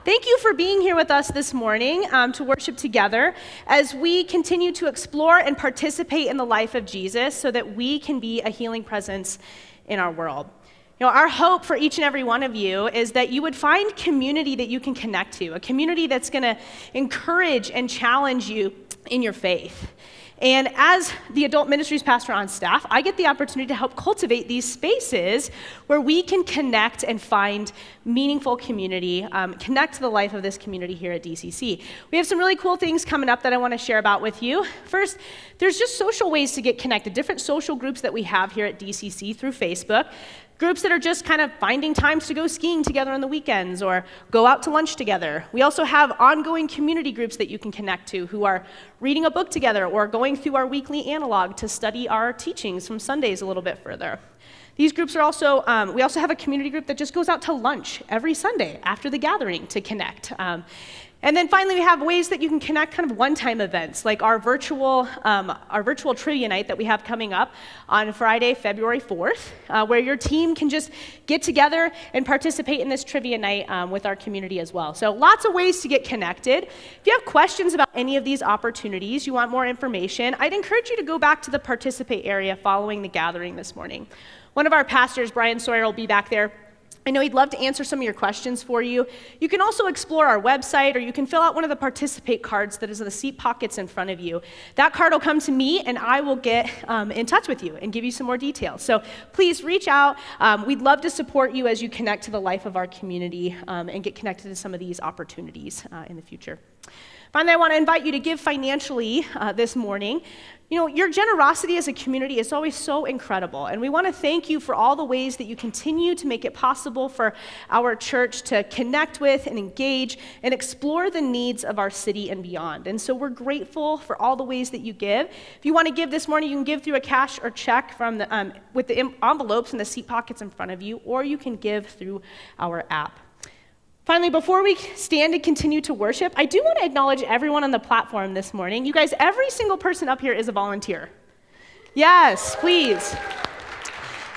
Thank you for being here with us this morning to worship together as we continue to explore and participate in the life of Jesus so that we can be a healing presence in our world. You know, our hope for each and every one of you is that you would find community that you can connect to, a community that's going to encourage and challenge you in your faith. And as the adult ministries pastor on staff, I get the opportunity to help cultivate these spaces where we can connect and find meaningful community, connect to the life of this community here at DCC. We have some really cool things coming up that I want to share about with you. First, there's just social ways to get connected, different social groups that we have here at DCC through Facebook. Groups that are just kind of finding times to go skiing together on the weekends or go out to lunch together. We also have ongoing community groups that you can connect to who are reading a book together or going through our weekly analog to study our teachings from Sundays a little bit further. These groups are also, we also have a community group that just goes out to lunch every Sunday after the gathering to connect. And then finally, we have ways that you can connect kind of one-time events, like our virtual trivia night that we have coming up on Friday, February 4th, where your team can just get together and participate in this trivia night with our community as well. So lots of ways to get connected. If you have questions about any of these opportunities, you want more information, I'd encourage you to go back to the participate area following the gathering this morning. One of our pastors, Brian Sawyer, will be back there. I know he'd love to answer some of your questions for you. You can also explore our website, or you can fill out one of the participate cards that is in the seat pockets in front of you. That card will come to me, and I will get in touch with you and give you some more details. So please reach out. We'd love to support you as you connect to the life of our community and get connected to some of these opportunities in the future. Finally, I want to invite you to give financially this morning. You know, your generosity as a community is always so incredible, and we want to thank you for all the ways that you continue to make it possible for our church to connect with and engage and explore the needs of our city and beyond. And so we're grateful for all the ways that you give. If you want to give this morning, you can give through a cash or check from the with the envelopes in the seat pockets in front of you, or you can give through our app. Finally, before we stand and continue to worship, I do want to acknowledge everyone on the platform this morning. You guys, every single person up here is a volunteer. Yes, please.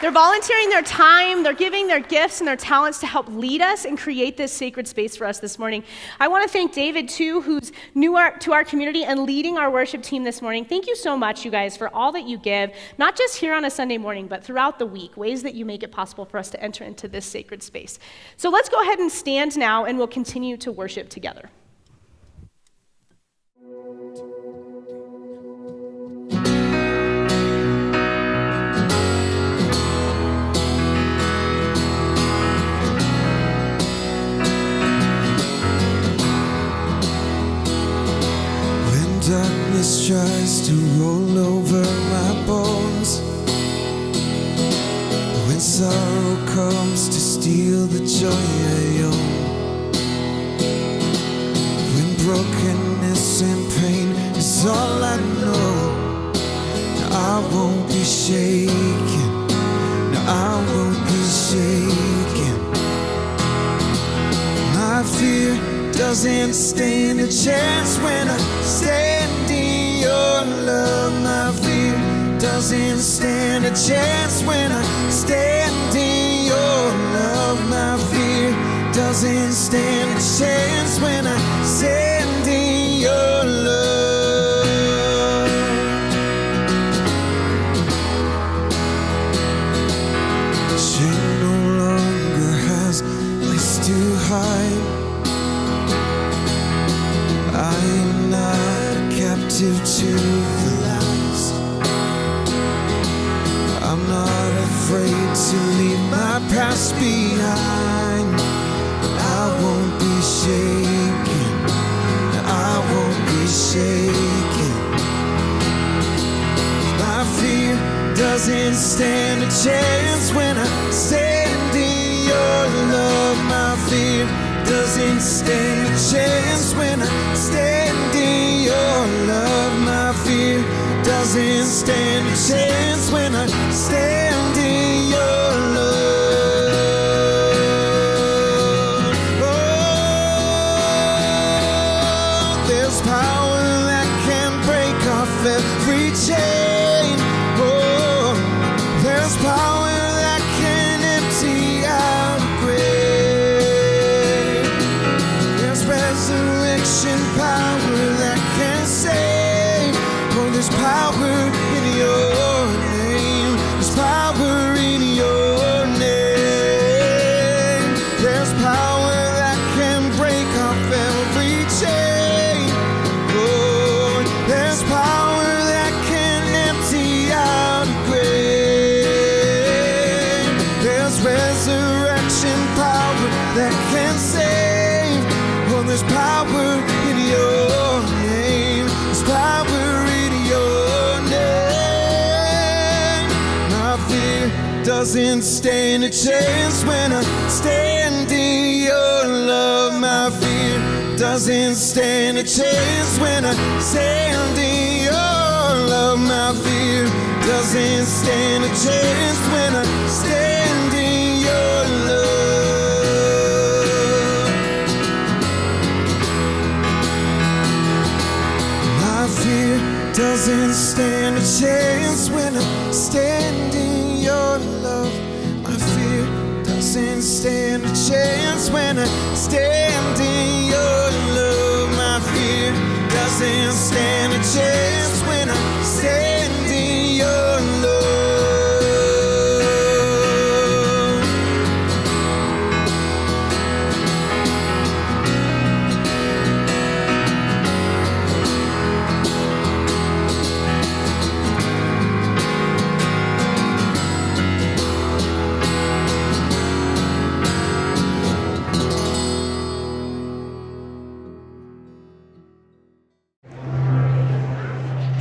They're volunteering their time, they're giving their gifts and their talents to help lead us and create this sacred space for us this morning. I want to thank David, too, who's new to our community and leading our worship team this morning. Thank you so much, you guys, for all that you give, not just here on a Sunday morning, but throughout the week, ways that you make it possible for us to enter into this sacred space. So let's go ahead and stand now, and we'll continue to worship together. Darkness tries to roll over my bones, when sorrow comes to steal the joy I own, when brokenness and pain is all I know, no, I won't be shaken, no, I won't be shaken. My fear doesn't stand a chance when I stand in your love. My fear doesn't stand a chance when I stand in your love. My fear doesn't stand a chance when I stand in your love. Shame no longer has place to hide. I'm not a captive to the lies. I'm not afraid to leave my past behind. I won't be shaken. I won't be shaken. My fear doesn't stand a chance when I stand in your love. My fear doesn't stand a chance when I stand in your love. My fear doesn't stand a chance when I stand in your love. Oh, there's power that can break off every chain. Oh, there's power that can empty out a grave. resurrection power that can save. Oh, there's power in your name. There's power in your name. My fear doesn't stand a chance when I stand in your love. My fear doesn't stand a chance when I stand in your love. My fear doesn't stand a chance when I stand in your love. My fear doesn't stand a chance when I stand in your love. My fear doesn't stand a chance when I stand in your love. My fear doesn't stand a chance when I stand in your love.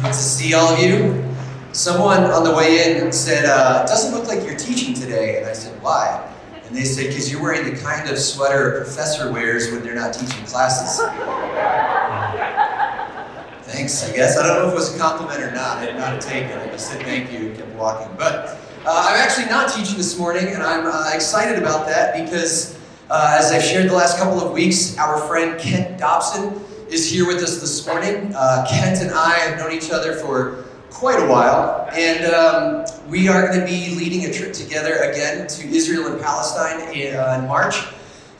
Good to see all of you. Someone on the way in said, it doesn't look like you're teaching today. And I said, why? And they said, because you're wearing the kind of sweater a professor wears when they're not teaching classes. Thanks, I guess. I don't know if it was a compliment or not. I didn't know how to take it. I just said thank you and kept walking. But I'm actually not teaching this morning, and I'm excited about that because as I've shared the last couple of weeks, our friend Kent Dobson is here with us this morning. Kent and I have known each other for quite a while, and we are going to be leading a trip together again to Israel and Palestine in March.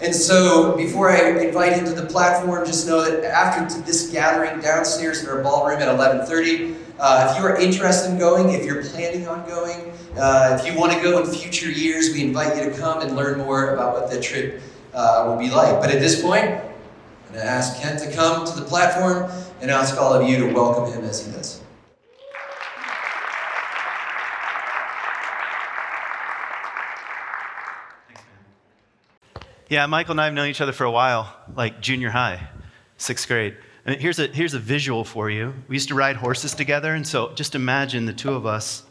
And so before I invite him to the platform, just know that after this gathering downstairs in our ballroom at 11:30, if you are interested in going, if you're planning on going, if you want to go in future years, we invite you to come and learn more about what that trip will be like. But at this point, I'm going to ask Kent to come to the platform and ask all of you to welcome him as he does. Yeah, Michael and I have known each other for a while, like junior high, 6th grade. And here's a visual for you. We used to ride horses together, and so just imagine the two of us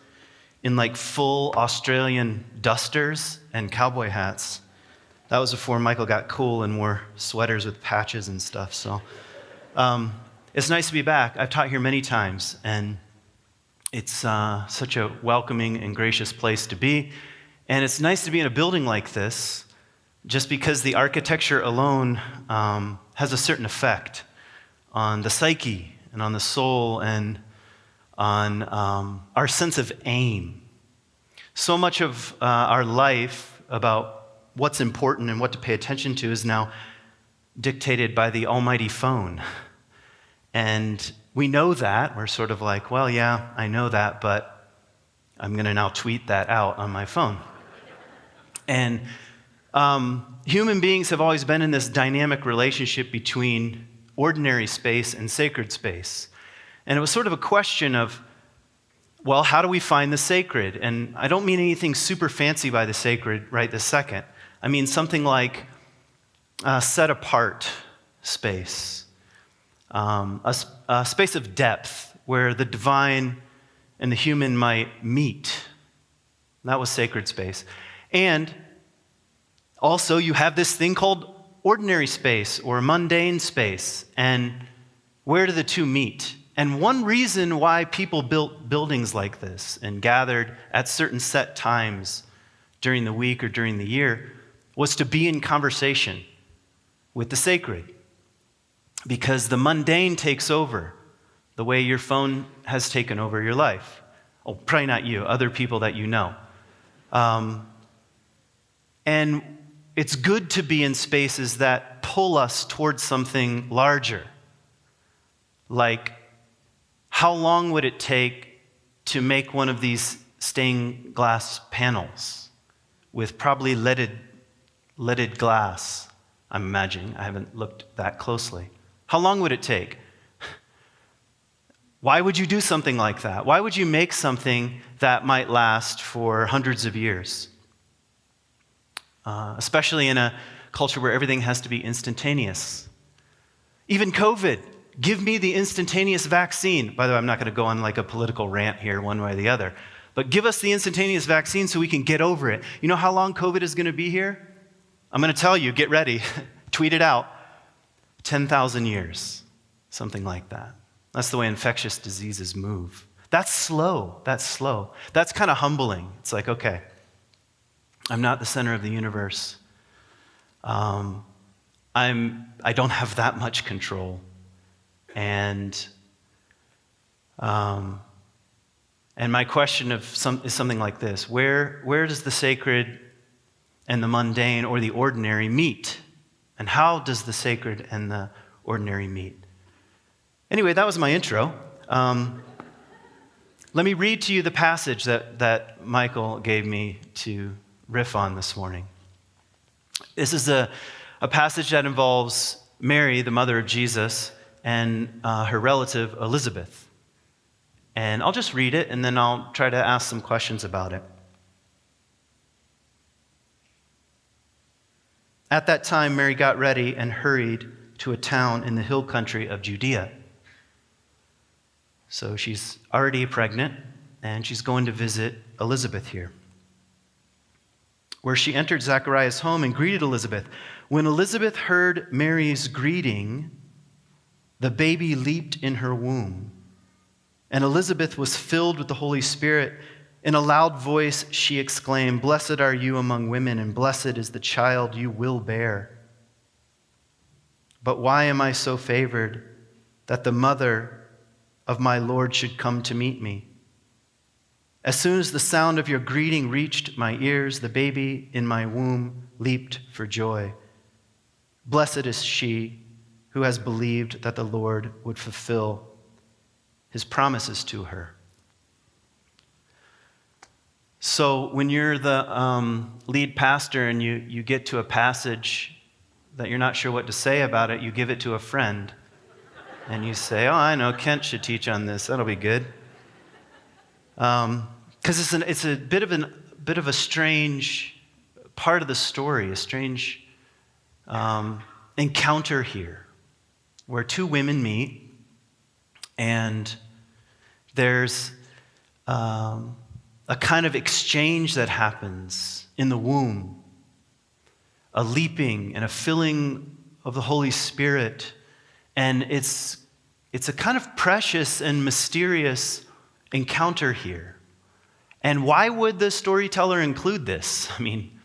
in like full Australian dusters and cowboy hats. That was before Michael got cool and wore sweaters with patches and stuff. So it's nice to be back. I've taught here many times, and it's such a welcoming and gracious place to be. And it's nice to be in a building like this, just because the architecture alone has a certain effect on the psyche and on the soul and on our sense of aim. So much of our life about what's important and what to pay attention to is now dictated by the almighty phone. And we know that. We're sort of like, well, yeah, I know that, but I'm going to now tweet that out on my phone. And human beings have always been in this dynamic relationship between ordinary space and sacred space. And it was sort of a question of, well, how do we find the sacred? And I don't mean anything super fancy by the sacred right this second. I mean something like set apart space, a space of depth where the divine and the human might meet. That was sacred space. And also, you have this thing called ordinary space or mundane space. And where do the two meet? And one reason why people built buildings like this and gathered at certain set times during the week or during the year was to be in conversation with the sacred. Because the mundane takes over the way your phone has taken over your life. Oh, probably not you, other people that you know. And it's good to be in spaces that pull us towards something larger. Like, how long would it take to make one of these stained glass panels with probably leaded glass? I'm imagining. I haven't looked that closely. How long would it take? Why would you do something like that? Why would you make something that might last for hundreds of years? especially in a culture where everything has to be instantaneous. Even COVID, give me the instantaneous vaccine. By the way, I'm not going to go on like a political rant here one way or the other, but give us the instantaneous vaccine so we can get over it. You know how long COVID is going to be here? I'm going to tell you, get ready, tweet it out, 10,000 years, something like that. That's the way infectious diseases move. That's slow. That's kind of humbling. It's like, okay, I'm not the center of the universe. I don't have that much control. And my question is something like this. Where does the sacred and the mundane or the ordinary meet? And how does the sacred and the ordinary meet? Anyway, that was my intro. Let me read to you the passage that Michael gave me to riff on this morning. This is a passage that involves Mary, the mother of Jesus, and her relative Elizabeth. And I'll just read it, and then I'll try to ask some questions about it. At that time, Mary got ready and hurried to a town in the hill country of Judea. So she's already pregnant, and she's going to visit Elizabeth here, where she entered Zechariah's home and greeted Elizabeth. When Elizabeth heard Mary's greeting, the baby leaped in her womb, and Elizabeth was filled with the Holy Spirit. In a loud voice, she exclaimed, "Blessed are you among women, and blessed is the child you will bear. But why am I so favored that the mother of my Lord should come to meet me? As soon as the sound of your greeting reached my ears, the baby in my womb leaped for joy. Blessed is she who has believed that the Lord would fulfill his promises to her." So when you're the lead pastor and you get to a passage that you're not sure what to say about it, you give it to a friend. And you say, "Oh, I know, Kent should teach on this. That'll be good." Because it's a bit of a strange part of the story, a strange encounter here, where two women meet, and there's a kind of exchange that happens in the womb, a leaping and a filling of the Holy Spirit. And it's a kind of precious and mysterious encounter here. And why would the storyteller include this? I mean,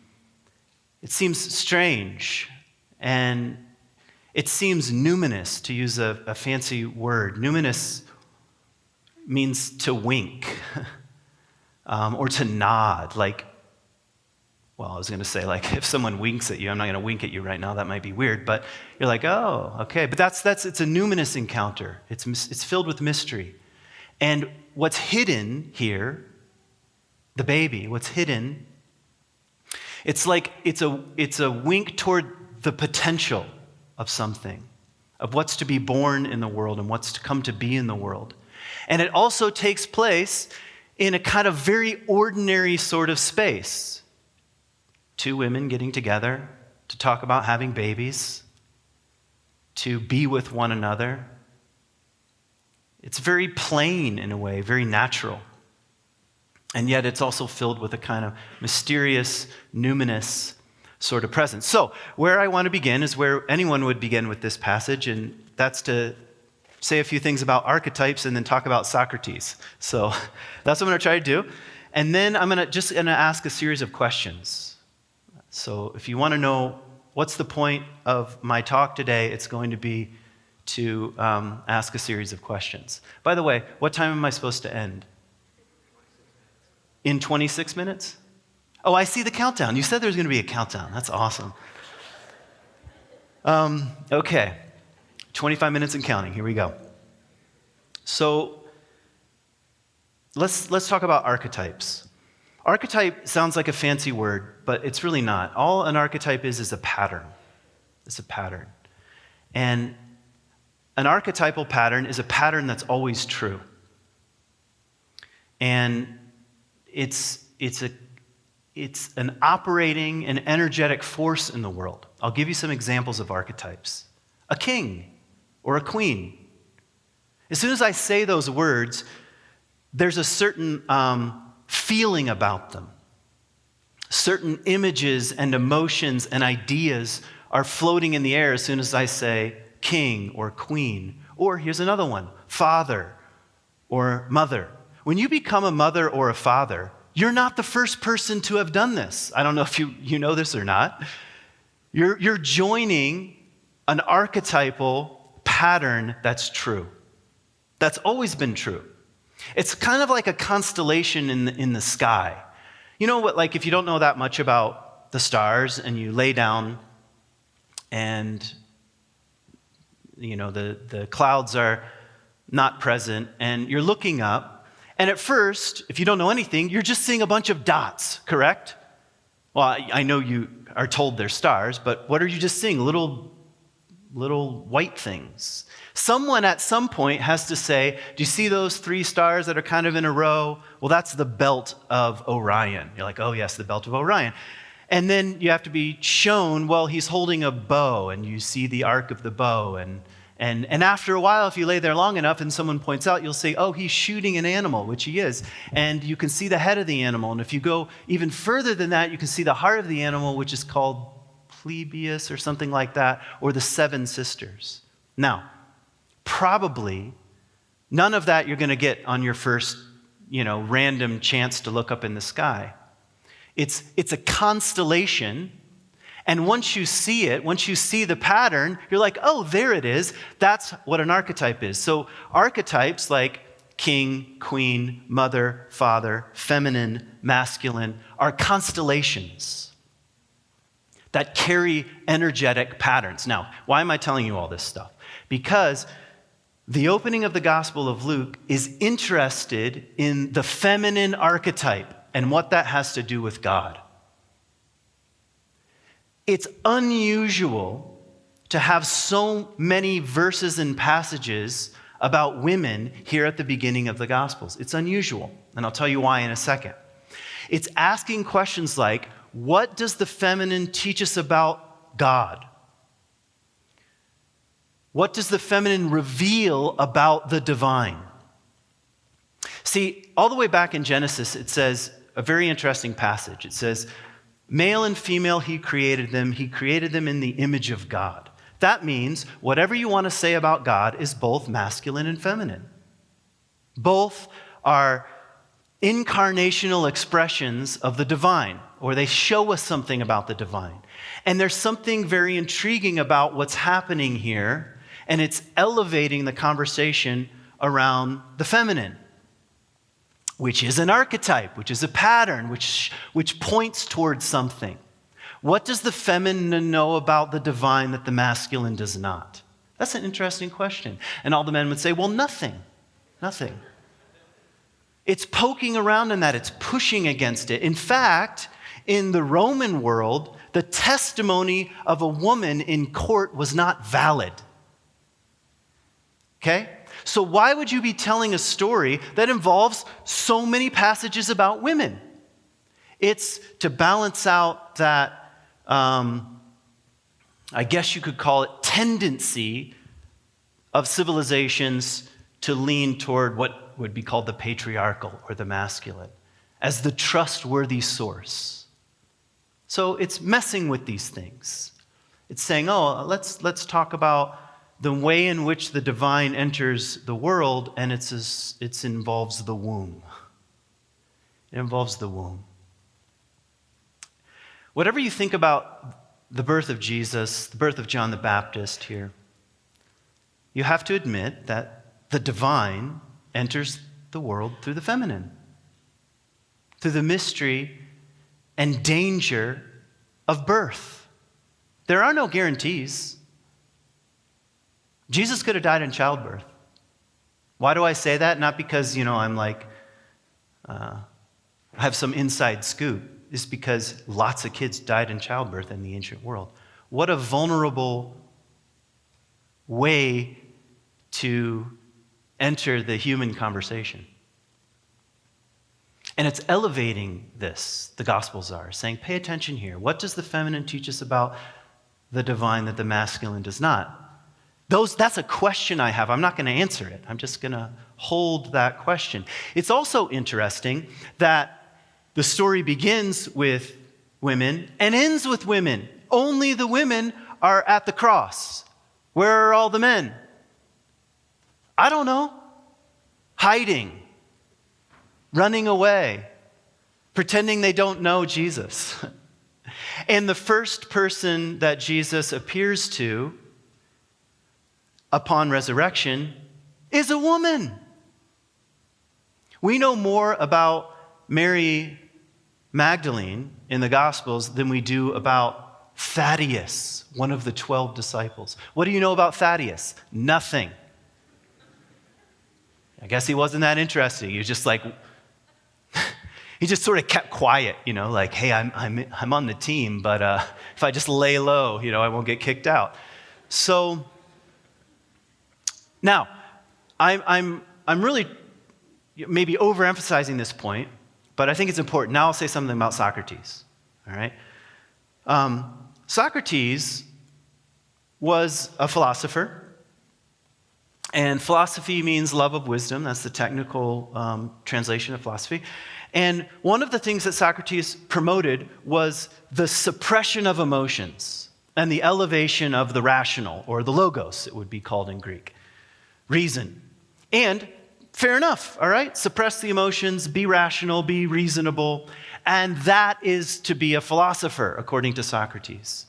it seems strange, and it seems numinous, to use a fancy word. Numinous means to wink or to nod. Like, well, I was going to say, like, if someone winks at you, I'm not going to wink at you right now. That might be weird, but you're like, oh, okay. But it's a numinous encounter. It's filled with mystery. And what's hidden here, the baby, what's hidden, it's like it's a wink toward the potential of something, of what's to be born in the world and what's to come to be in the world. And it also takes place in a kind of very ordinary sort of space. Two women getting together to talk about having babies, to be with one another. It's very plain in a way, very natural. And yet it's also filled with a kind of mysterious, numinous sort of presence. So where I want to begin is where anyone would begin with this passage, and that's to say a few things about archetypes and then talk about Socrates. So that's what I'm going to try to do. And then I'm going to ask a series of questions. So if you want to know what's the point of my talk today, it's going to be to ask a series of questions. By the way, what time am I supposed to end? In 26 minutes? Oh, I see the countdown. You said there was going to be a countdown. That's awesome. Okay, 25 minutes and counting. Here we go. So let's talk about archetypes. Archetype sounds like a fancy word, but it's really not. All an archetype is a pattern. It's a pattern. And an archetypal pattern is a pattern that's always true. And it's it's an operating and energetic force in the world. I'll give you some examples of archetypes. A king or a queen. As soon as I say those words, there's a certain feeling about them. Certain images and emotions and ideas are floating in the air as soon as I say king or queen. Or here's another one, father or mother. When you become a mother or a father, you're not the first person to have done this. I don't know if you know this or not. You're joining an archetypal pattern that's true. That's always been true. It's kind of like a constellation in the sky. You know what, like if you don't know that much about the stars and you lay down and the clouds are not present and you're looking up, and at first, if you don't know anything, you're just seeing a bunch of dots, correct? Well, I know you are told they're stars, but what are you just seeing? Little white things. Someone at some point has to say, do you see those 3 stars that are kind of in a row? Well, that's the belt of Orion. You're like, oh yes, the belt of Orion. And then you have to be shown, well, he's holding a bow, and you see the arc of the bow. And after a while, if you lay there long enough and someone points out, you'll say, oh, he's shooting an animal, which he is. And you can see the head of the animal. And if you go even further than that, you can see the heart of the animal, which is called Plebius or something like that, or the 7 sisters. Now, probably none of that you're going to get on your first, random chance to look up in the sky. It's a constellation, and once you see it, once you see the pattern, you're like, oh, there it is. That's what an archetype is. So archetypes like king, queen, mother, father, feminine, masculine, are constellations that carry energetic patterns. Now, why am I telling you all this stuff? Because the opening of the Gospel of Luke is interested in the feminine archetype and what that has to do with God. It's unusual to have so many verses and passages about women here at the beginning of the Gospels. It's unusual, and I'll tell you why in a second. It's asking questions like, what does the feminine teach us about God? What does the feminine reveal about the divine? See, all the way back in Genesis, it says a very interesting passage. It says, male and female, he created them in the image of God. That means whatever you want to say about God is both masculine and feminine. Both are incarnational expressions of the divine, or they show us something about the divine. And there's something very intriguing about what's happening here, and it's elevating the conversation around the feminine, which is an archetype, which is a pattern, which points towards something. What does the feminine know about the divine that the masculine does not? That's an interesting question. And all the men would say, well, nothing. It's poking around in that. It's pushing against it. In fact, in the Roman world, the testimony of a woman in court was not valid. Okay? So why would you be telling a story that involves so many passages about women? It's to balance out that, I guess you could call it, tendency of civilizations to lean toward what would be called the patriarchal or the masculine as the trustworthy source. So it's messing with these things. It's saying, oh, let's talk about the way in which the divine enters the world, and it involves the womb. It involves the womb. Whatever you think about the birth of Jesus, the birth of John the Baptist here, you have to admit that the divine enters the world through the feminine, through the mystery and danger of birth. There are no guarantees. Jesus could have died in childbirth. Why do I say that? Not because, I'm like, I have some inside scoop. It's because lots of kids died in childbirth in the ancient world. What a vulnerable way to enter the human conversation. And it's elevating this, the Gospels are, saying, pay attention here. What does the feminine teach us about the divine that the masculine does not? That's a question I have. I'm not going to answer it. I'm just going to hold that question. It's also interesting that the story begins with women and ends with women. Only the women are at the cross. Where are all the men? I don't know. Hiding. Running away. Pretending they don't know Jesus. And the first person that Jesus appears to upon resurrection is a woman. We know more about Mary Magdalene in the Gospels than we do about Thaddeus, one of the 12 disciples. What do you know about Thaddeus? Nothing. I guess he wasn't that interesting. He was just like, he just sort of kept quiet, like, hey, I'm on the team, but if I just lay low, I won't get kicked out. So now, I'm really maybe overemphasizing this point, but I think it's important. Now I'll say something about Socrates, all right? Socrates was a philosopher, and philosophy means love of wisdom. That's the technical translation of philosophy. And one of the things that Socrates promoted was the suppression of emotions and the elevation of the rational, or the logos, it would be called in Greek. Reason. And fair enough, all right? Suppress the emotions, be rational, be reasonable. And that is to be a philosopher, according to Socrates.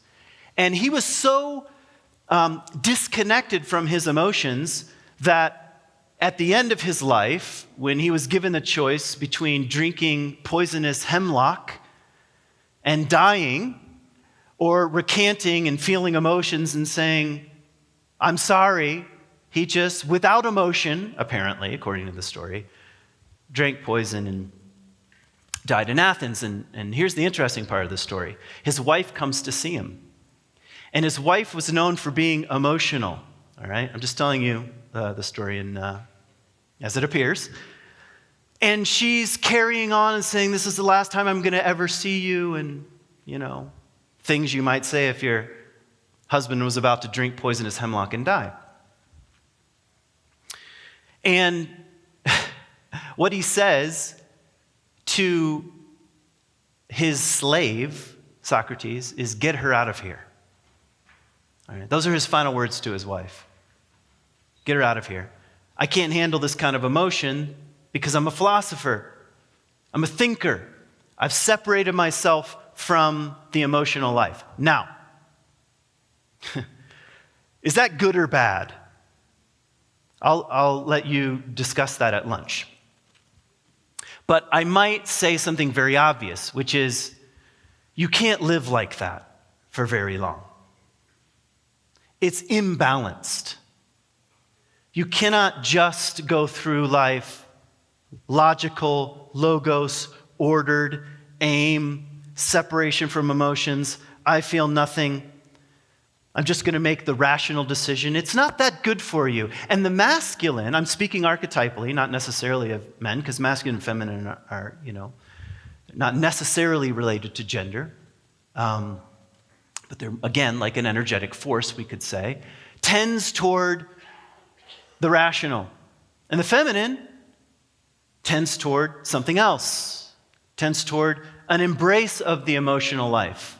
And he was so disconnected from his emotions that at the end of his life, when he was given the choice between drinking poisonous hemlock and dying, or recanting and feeling emotions and saying, I'm sorry, he just, without emotion, apparently, according to the story, drank poison and died in Athens. And here's the interesting part of the story. His wife comes to see him. And his wife was known for being emotional, all right? I'm just telling you the story as it appears. And she's carrying on and saying, this is the last time I'm going to ever see you, and, things you might say if your husband was about to drink poisonous hemlock and die. And what he says to his slave, Socrates, is get her out of here. All right, those are his final words to his wife. Get her out of here. I can't handle this kind of emotion because I'm a philosopher. I'm a thinker. I've separated myself from the emotional life. Now, is that good or bad? I'll let you discuss that at lunch. But I might say something very obvious, which is you can't live like that for very long. It's imbalanced. You cannot just go through life logical, logos, ordered, aim, separation from emotions. I feel nothing. I'm just going to make the rational decision. It's not that good for you. And the masculine, I'm speaking archetypally, not necessarily of men, because masculine and feminine are not necessarily related to gender. But they're, again, like an energetic force, we could say, tends toward the rational. And the feminine tends toward something else, tends toward an embrace of the emotional life.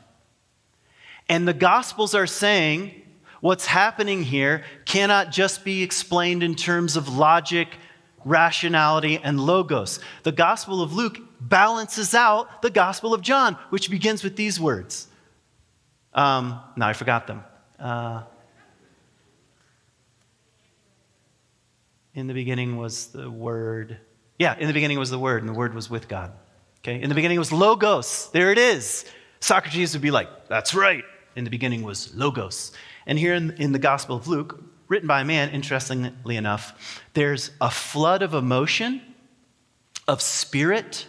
And the Gospels are saying what's happening here cannot just be explained in terms of logic, rationality, and logos. The Gospel of Luke balances out the Gospel of John, which begins with these words. Now I forgot them. In the beginning was the Word. Yeah, in the beginning was the Word, and the Word was with God. Okay, in the beginning was Logos. There it is. Socrates would be like, that's right. In the beginning was Logos. And here in the Gospel of Luke, written by a man, interestingly enough, there's a flood of emotion, of spirit,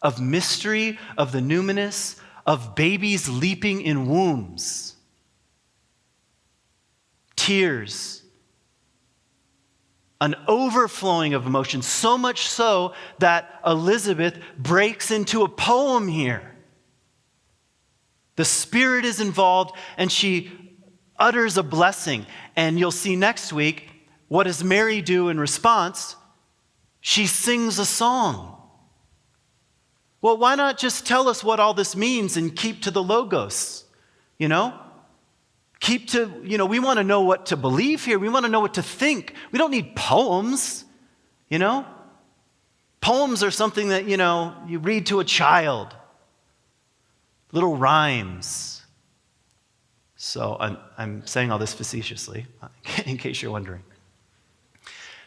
of mystery, of the numinous, of babies leaping in wombs, tears, an overflowing of emotion, so much so that Elizabeth breaks into a poem here. The Spirit is involved, and she utters a blessing. And you'll see next week, what does Mary do in response? She sings a song. Well, why not just tell us what all this means and keep to the logos, you know? We want to know what to believe here. We want to know what to think. We don't need poems, you know? Poems are something that, you read to a child. Little rhymes. So I'm saying all this facetiously, in case you're wondering.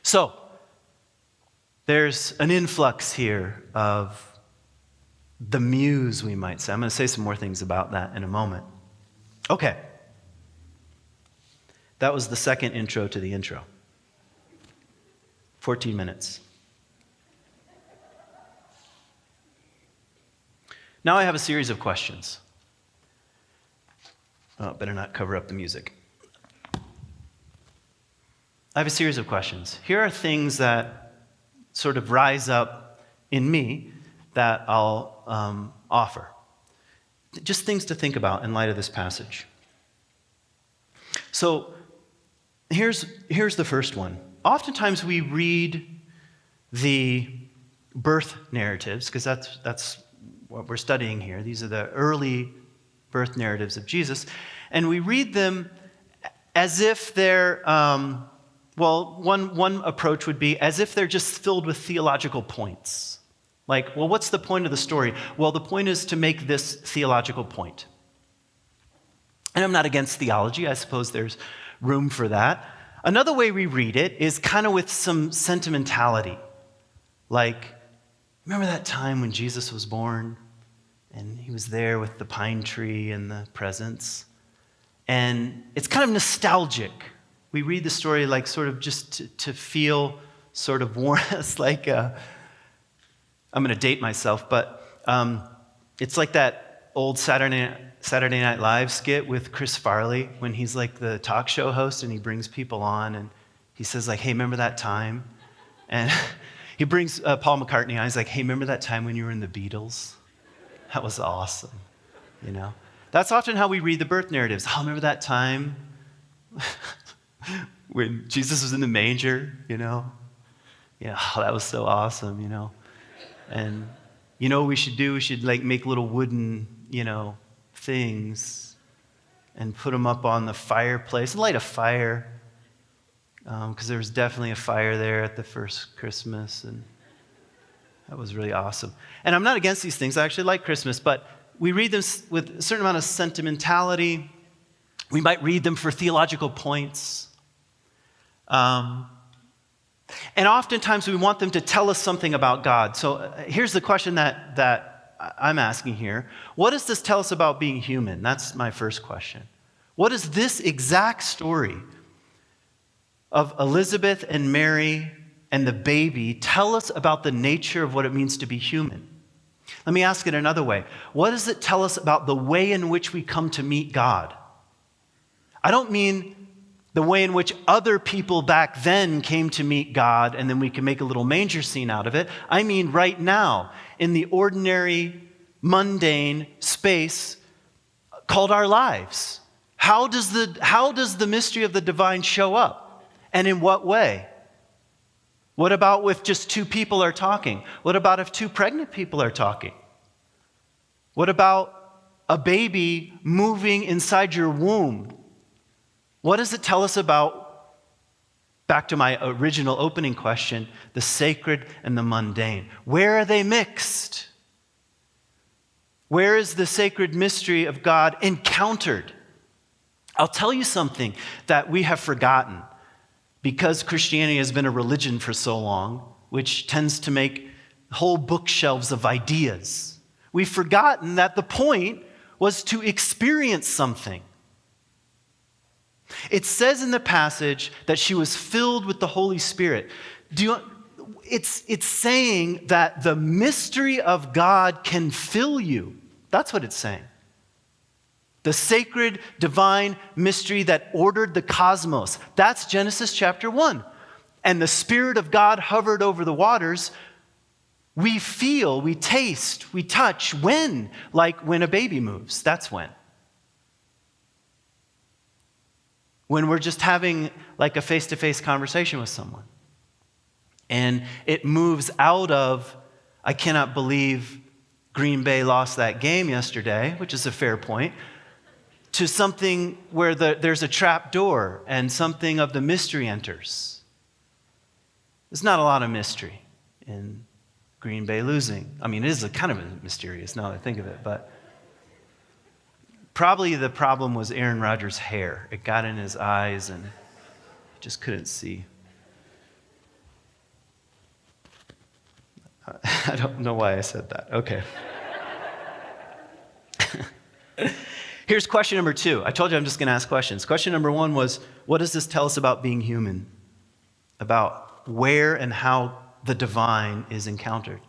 So, there's an influx here of the muse, we might say. I'm going to say some more things about that in a moment. Okay. That was the second intro to the intro. 14 minutes. Now I have a series of questions. Oh, better not cover up the music. I have a series of questions. Here are things that sort of rise up in me that I'll offer. Just things to think about in light of this passage. So here's the first one. Oftentimes we read the birth narratives, because that's what we're studying here. These are the early birth narratives of Jesus. And we read them as if they're, one approach would be as if they're just filled with theological points. Like, well, what's the point of the story? Well, the point is to make this theological point. And I'm not against theology. I suppose there's room for that. Another way we read it is kind of with some sentimentality. Like, remember that time when Jesus was born? And he was there with the pine tree and the presents. And it's kind of nostalgic. We read the story like sort of just to feel sort of warm. It's like, I'm going to date myself, but it's like that old Saturday Night Live skit with Chris Farley when he's like the talk show host and he brings people on and he says like, hey, remember that time? And he brings Paul McCartney on. He's like, hey, remember that time when you were in the Beatles? That was awesome, That's often how we read the birth narratives. Oh, remember that time when Jesus was in the manger, Yeah, oh, that was so awesome, And what we should do? We should like make little wooden, things and put them up on the fireplace and light a fire. Because there was definitely a fire there at the first Christmas, and that was really awesome. And I'm not against these things. I actually like Christmas, but we read them with a certain amount of sentimentality. We might read them for theological points. And oftentimes we want them to tell us something about God. So here's the question that I'm asking here. What does this tell us about being human? That's my first question. What does this exact story of Elizabeth and Mary and the baby tell us about the nature of what it means to be human? Let me ask it another way. What does it tell us about the way in which we come to meet God? I don't mean the way in which other people back then came to meet God and then we can make a little manger scene out of it. I mean right now, in the ordinary, mundane space called our lives. How does the mystery of the divine show up? And in what way? What about with just two people are talking? What about if two pregnant people are talking? What about a baby moving inside your womb? What does it tell us about, back to my original opening question, the sacred and the mundane? Where are they mixed? Where is the sacred mystery of God encountered? I'll tell you something that we have forgotten. Because Christianity has been a religion for so long, which tends to make whole bookshelves of ideas, we've forgotten that the point was to experience something. It says in the passage that she was filled with the Holy Spirit. It's saying that the mystery of God can fill you. That's what it's saying. The sacred, divine mystery that ordered the cosmos. That's Genesis chapter 1. and the Spirit of God hovered over the waters, we feel, we taste, we touch when? Like when a baby moves. That's when. When we're just having like a face-to-face conversation with someone. And it moves out of, I cannot believe Green Bay lost that game yesterday, which is a fair point, to something where there's a trap door and something of the mystery enters. There's not a lot of mystery in Green Bay losing. I mean, it is kind of mysterious now that I think of it, but probably the problem was Aaron Rodgers' hair. It got in his eyes and he just couldn't see. I don't know why I said that. Okay. Here's question number 2. I told you I'm just going to ask questions. Question number 1 was, what does this tell us about being human? About where and how the divine is encountered?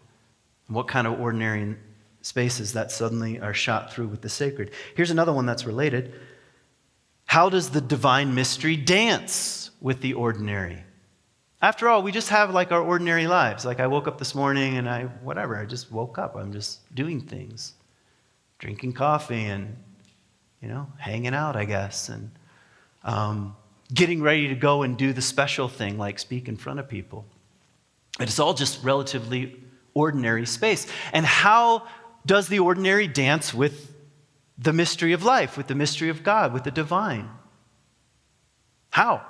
What kind of ordinary spaces that suddenly are shot through with the sacred? Here's another one that's related. How does the divine mystery dance with the ordinary? After all, we just have like our ordinary lives. Like I woke up this morning and I just woke up. I'm just doing things. Drinking coffee and, hanging out, I guess. And getting ready to go and do the special thing like speak in front of people. It's all just relatively ordinary space. And how does the ordinary dance with the mystery of life, with the mystery of God, with the divine? How?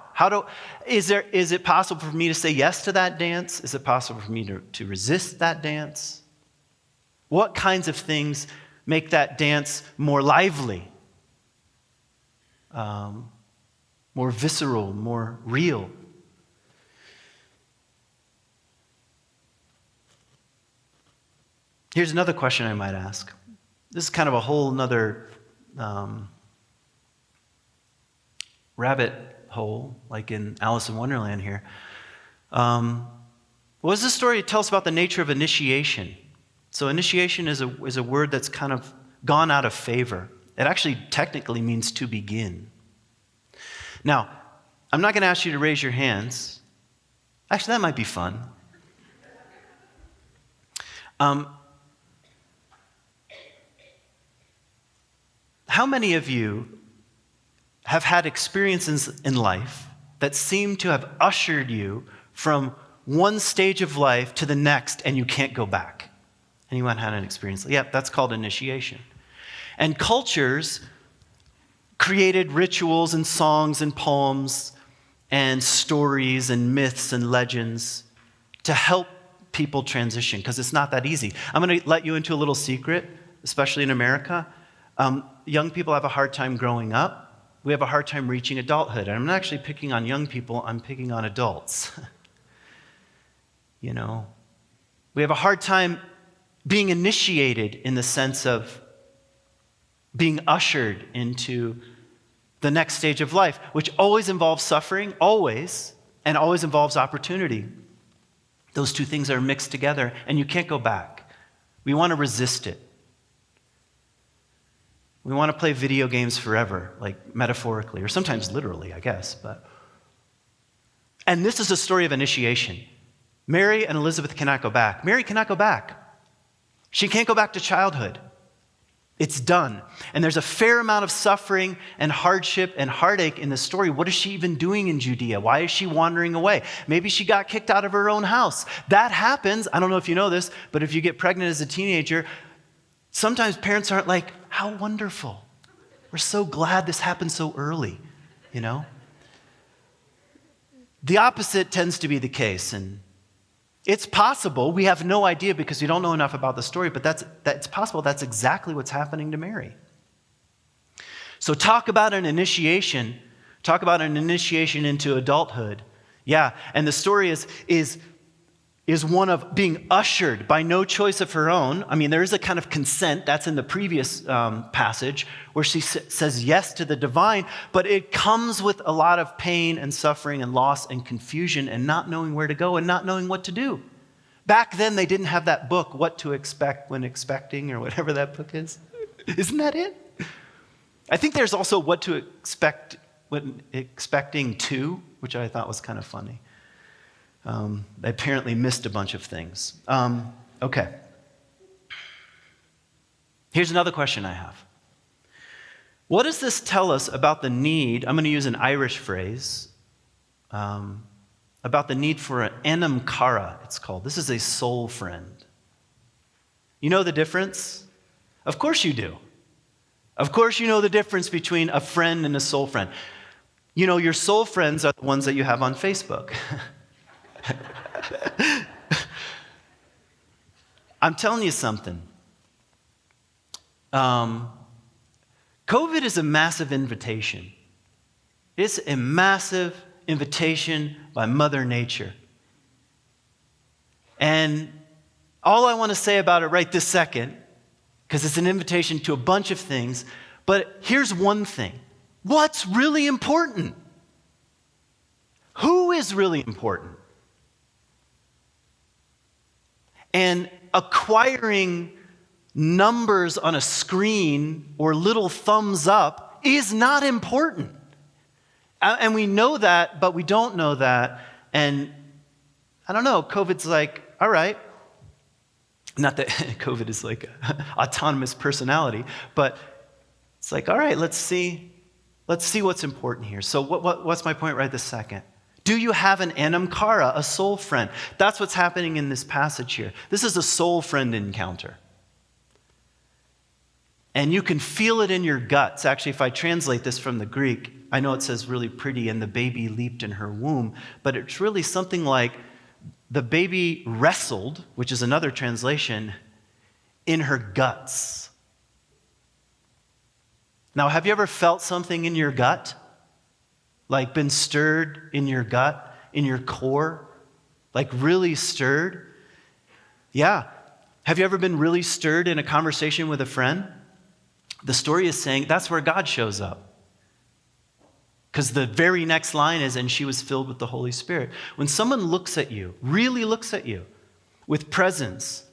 Is it possible for me to say yes to that dance? Is it possible for me to resist that dance? What kinds of things make that dance more lively, more visceral, more real? Here's another question I might ask. This is kind of a whole nother rabbit hole, like in Alice in Wonderland here. What does this story tell us about the nature of initiation? So initiation is a word that's kind of gone out of favor. It actually technically means to begin. Now, I'm not going to ask you to raise your hands. Actually, that might be fun. How many of you have had experiences in life that seem to have ushered you from one stage of life to the next and you can't go back? Anyone had an experience? Yeah, that's called initiation. And cultures created rituals and songs and poems and stories and myths and legends to help people transition, because it's not that easy. I'm going to let you into a little secret, especially in America. Young people have a hard time growing up. We have a hard time reaching adulthood. And I'm not actually picking on young people, I'm picking on adults. We have a hard time being initiated in the sense of being ushered into the next stage of life, which always involves suffering, always, and always involves opportunity. Those two things are mixed together, and you can't go back. We want to resist it. We want to play video games forever, like metaphorically, or sometimes literally, I guess. And this is a story of initiation. Mary and Elizabeth cannot go back. Mary cannot go back. She can't go back to childhood. It's done. And there's a fair amount of suffering and hardship and heartache in the story. What is she even doing in Judea? Why is she wandering away? Maybe she got kicked out of her own house. That happens. I don't know if you know this, but if you get pregnant as a teenager, sometimes parents aren't like, how wonderful. We're so glad this happened so early, The opposite tends to be the case, and it's possible. We have no idea because we don't know enough about the story, but that's possible. That's exactly what's happening to Mary. So talk about an initiation. Talk about an initiation into adulthood. Yeah, and the story is one of being ushered by no choice of her own. I mean, there is a kind of consent. That's in the previous passage where she says yes to the divine, but it comes with a lot of pain and suffering and loss and confusion and not knowing where to go and not knowing what to do. Back then, they didn't have that book, What to Expect When Expecting, or whatever that book is. Isn't that it? I think there's also What to Expect When Expecting To, which I thought was kind of funny. I apparently missed a bunch of things. Okay. Here's another question I have. What does this tell us about the need, I'm going to use an Irish phrase, about the need for an enam cara, it's called. This is a soul friend. You know the difference? Of course you do. Of course you know the difference between a friend and a soul friend. You know, your soul friends are the ones that you have on Facebook. I'm telling you something. COVID is a massive invitation. It's a massive invitation by Mother Nature. And all I want to say about it right this second, because it's an invitation to a bunch of things, but here's one thing. What's really important? Who is really important? And acquiring numbers on a screen or little thumbs up is not important. And we know that, but we don't know that. And I don't know, COVID's like, all right. Not that COVID is like an autonomous personality, but it's like, all right, let's see what's important here. So what's my point right this second? Do you have an enam cara, a soul friend? That's what's happening in this passage here. This is a soul friend encounter. And you can feel it in your guts. Actually, if I translate this from the Greek, I know it says really pretty, and the baby leaped in her womb, but it's really something like the baby wrestled, which is another translation, in her guts. Now, have you ever felt something in your gut? Like been stirred in your gut, in your core? Like really stirred? Yeah. Have you ever been really stirred in a conversation with a friend? The story is saying that's where God shows up. Because the very next line is, and she was filled with the Holy Spirit. When someone looks at you, really looks at you with presence,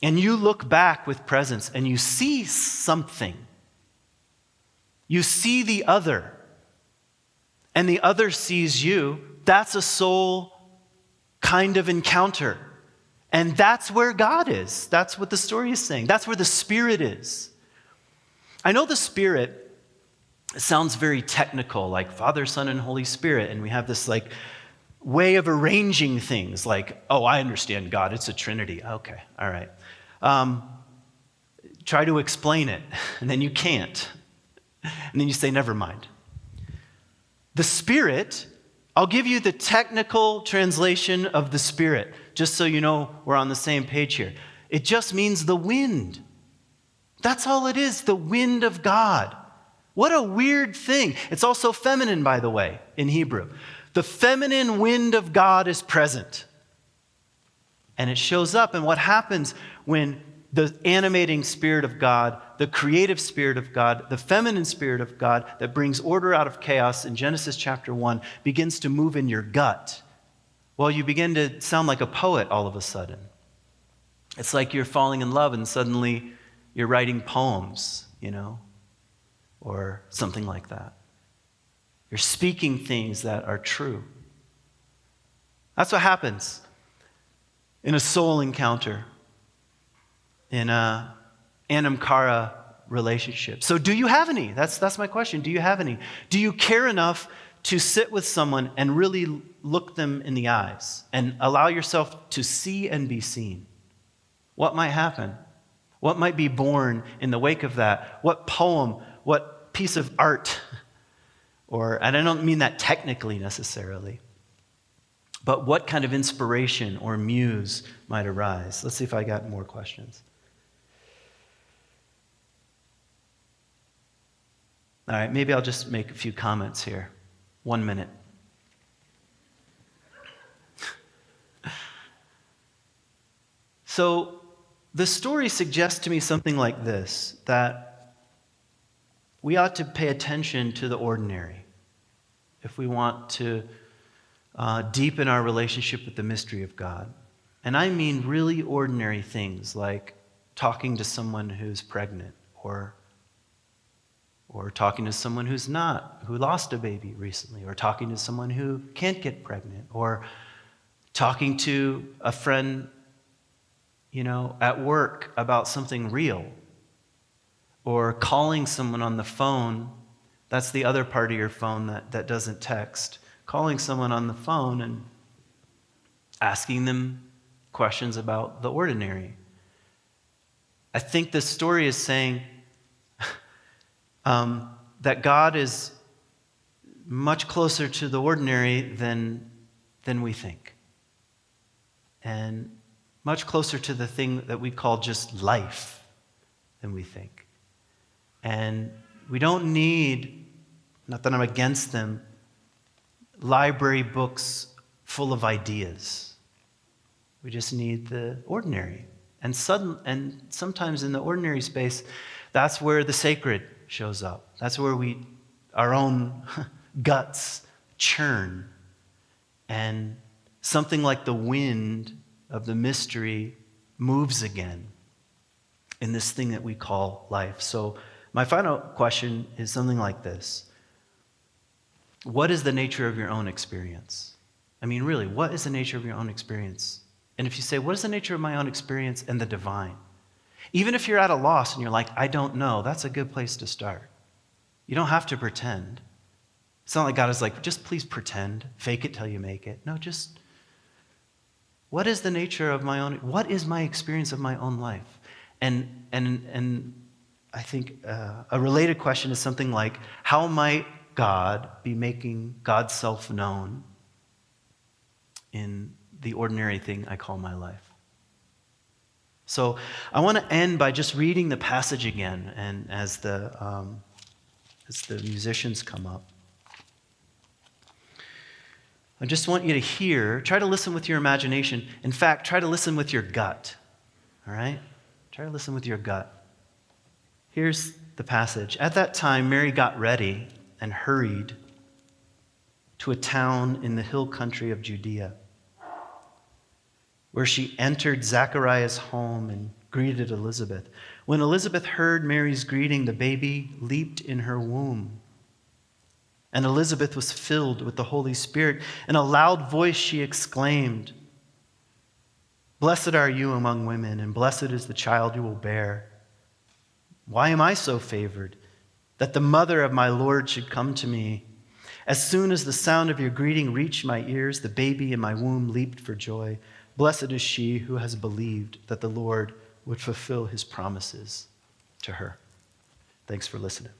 and you look back with presence, and you see something, you see the other, and the other sees you, that's a soul kind of encounter. And that's where God is. That's what the story is saying. That's where the Spirit is. I know the Spirit sounds very technical, like Father, Son, and Holy Spirit, and we have this like way of arranging things, like, oh, I understand God, it's a Trinity. Okay, all right. Try to explain it, and then you can't. And then you say, never mind. The Spirit, I'll give you the technical translation of the Spirit, just so you know we're on the same page here. It just means the wind. That's all it is, the wind of God. What a weird thing. It's also feminine, by the way, in Hebrew. The feminine wind of God is present. And it shows up. And what happens when the animating Spirit of God, the creative Spirit of God, the feminine Spirit of God that brings order out of chaos in Genesis chapter 1 begins to move in your gut? Well, you begin to sound like a poet all of a sudden. It's like you're falling in love and suddenly you're writing poems, or something like that. You're speaking things that are true. That's what happens in a soul encounter, in a enam cara relationship. So do you have any? That's my question. Do you have any? Do you care enough to sit with someone and really look them in the eyes and allow yourself to see and be seen? What might happen? What might be born in the wake of that? What poem, what piece of art, and I don't mean that technically necessarily, but what kind of inspiration or muse might arise? Let's see if I got more questions. All right, maybe I'll just make a few comments here. 1 minute. So the story suggests to me something like this, that we ought to pay attention to the ordinary if we want to deepen our relationship with the mystery of God. And I mean really ordinary things like talking to someone who's pregnant, or talking to someone who lost a baby recently, or talking to someone who can't get pregnant, or talking to a friend, at work about something real, or calling someone on the phone. That's the other part of your phone that doesn't text. Calling someone on the phone and asking them questions about the ordinary. I think this story is saying that God is much closer to the ordinary than we think. And much closer to the thing that we call just life than we think. And we don't need, not that I'm against them, library books full of ideas. We just need the ordinary. And sometimes in the ordinary space, that's where the sacred shows up. That's where our own guts churn. And something like the wind of the mystery moves again in this thing that we call life. So my final question is something like this. What is the nature of your own experience? I mean, really, what is the nature of your own experience? And if you say, what is the nature of my own experience and the divine? Even if you're at a loss and you're like, I don't know, that's a good place to start. You don't have to pretend. It's not like God is like, just please pretend, fake it till you make it. No, just, what is the nature of what is my experience of my own life? And I think a related question is something like, how might God be making God's self known in the ordinary thing I call my life? So I want to end by just reading the passage again, and as the musicians come up. I just want you to try to listen with your imagination. In fact, try to listen with your gut. All right? Try to listen with your gut. Here's the passage. At that time, Mary got ready and hurried to a town in the hill country of Judea, where she entered Zachariah's home and greeted Elizabeth. When Elizabeth heard Mary's greeting, the baby leaped in her womb. And Elizabeth was filled with the Holy Spirit. In a loud voice she exclaimed, "Blessed are you among women, and blessed is the child you will bear. Why am I so favored, that the mother of my Lord should come to me? As soon as the sound of your greeting reached my ears, the baby in my womb leaped for joy. Blessed is she who has believed that the Lord would fulfill his promises to her." Thanks for listening.